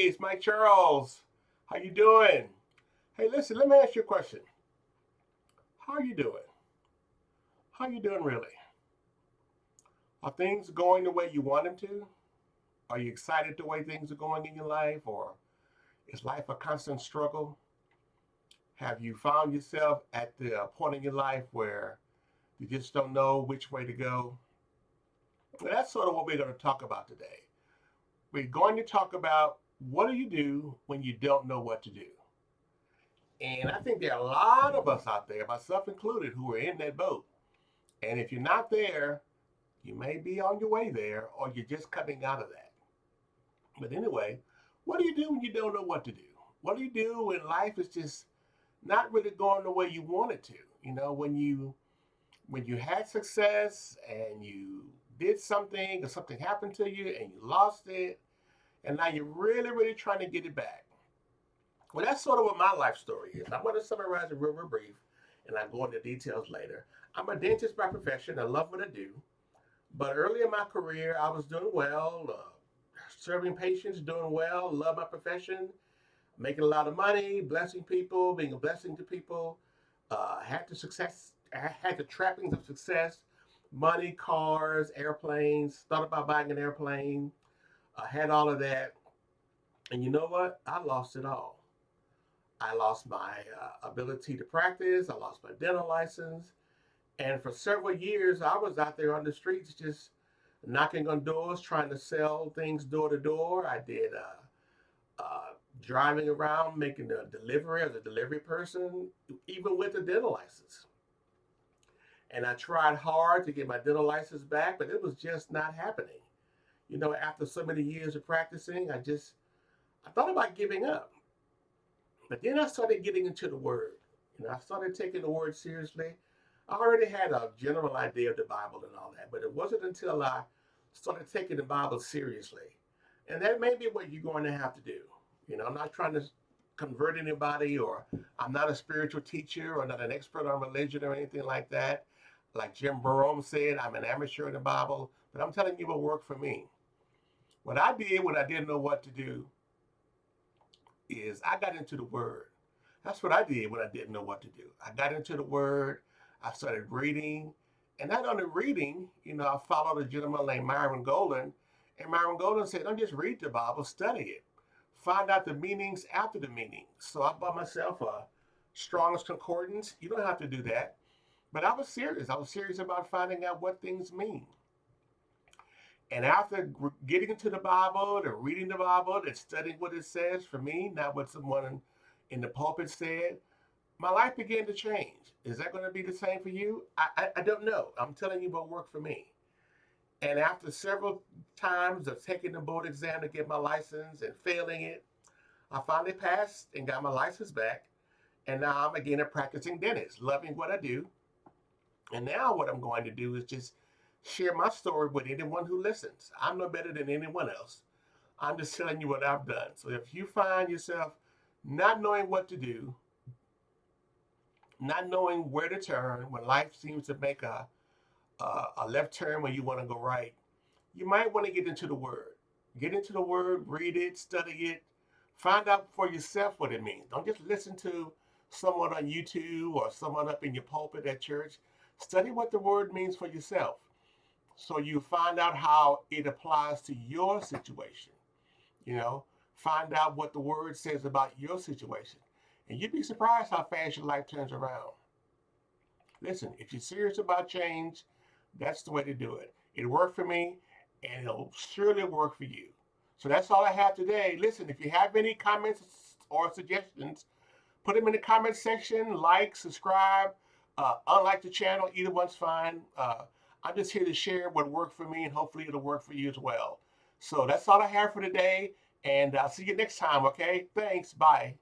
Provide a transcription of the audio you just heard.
Hey, it's Mike Charles. How you doing? Hey, listen, let me ask you a question. How are you doing? How you doing really? Are things going the way you want them to? Are you excited the way things are going in your life? Or is life a constant struggle? Have you found yourself at the point in your life where you just don't know which way to go? Well, that's sort of what we're going to talk about today. We're going to talk about what do you do when you don't know what to do? And I think there are a lot of us out there, myself included, who are in that boat. And if you're not there, you may be on your way there or you're just coming out of that. But anyway, what do you do when you don't know what to do? What do you do when life is just not really going the way you want it to? You know, when you had success and you did something or something happened to you and you lost it and now you're really trying to get it back. Well, that's sort of what my life story is. I'm going to summarize it real brief, and I'll go into details later. I'm a dentist by profession. I love what I do. But early in my career, I was doing well, serving patients, doing well, love my profession, making a lot of money, blessing people, being a blessing to people. Had the success, I had the trappings of success, money, cars, airplanes. Thought about buying an airplane. I had all of that, and you know what? I lost it all. I lost my ability to practice. I lost my dental license. And for several years, I was out there on the streets just knocking on doors, trying to sell things door to door. I did driving around, making a delivery as a delivery person, even with a dental license. And I tried hard to get my dental license back, but it was just not happening. You know, after so many years of practicing, I thought about giving up. But then I started getting into the Word. You know, I started taking the Word seriously. I already had a general idea of the Bible and all that, but it wasn't until I started taking the Bible seriously. And that may be what you're going to have to do. You know, I'm not trying to convert anybody, or I'm not a spiritual teacher or not an expert on religion or anything like that. Like Jim Broome said, I'm an amateur in the Bible, but I'm telling you what worked for me. What I did when I didn't know what to do is I got into the Word. That's what I did when I didn't know what to do. I got into the Word. I started reading, and not only reading, you know, I followed a gentleman named Myron Golden, and Myron Golden said, "Don't just read the Bible, study it, find out the meanings after the meaning." So I bought myself a Strong's Concordance. You don't have to do that, but I was serious. I was serious about finding out what things mean. And after getting into the Bible, and reading the Bible, and studying what it says for me, not what someone in the pulpit said, my life began to change. Is that going to be the same for you? I don't know. I'm telling you what worked for me. And after several times of taking the board exam to get my license and failing it, I finally passed and got my license back. And now I'm again a practicing dentist, loving what I do. And now what I'm going to do is just share my story with anyone who listens. I'm no better than anyone else. I'm just telling you what I've done. So if you find yourself not knowing what to do, not knowing where to turn when life seems to make a left turn when you want to go right, you might want to get into the Word. Get into the Word, read it, study it, find out for yourself what it means. Don't just listen to someone on YouTube or someone up in your pulpit at church. Study what the Word means for yourself so you find out how it applies to your situation. You know, find out what the Word says about your situation. And you'd be surprised how fast your life turns around. Listen, if you're serious about change, that's the way to do it. It worked for me, and it'll surely work for you. So that's all I have today. Listen, if you have any comments or suggestions, put them in the comment section. Like, subscribe, unlike the channel. Either one's fine. I'm just here to share what worked for me, and hopefully it'll work for you as well. So that's all I have for today, and I'll see you next time, okay? Thanks. Bye.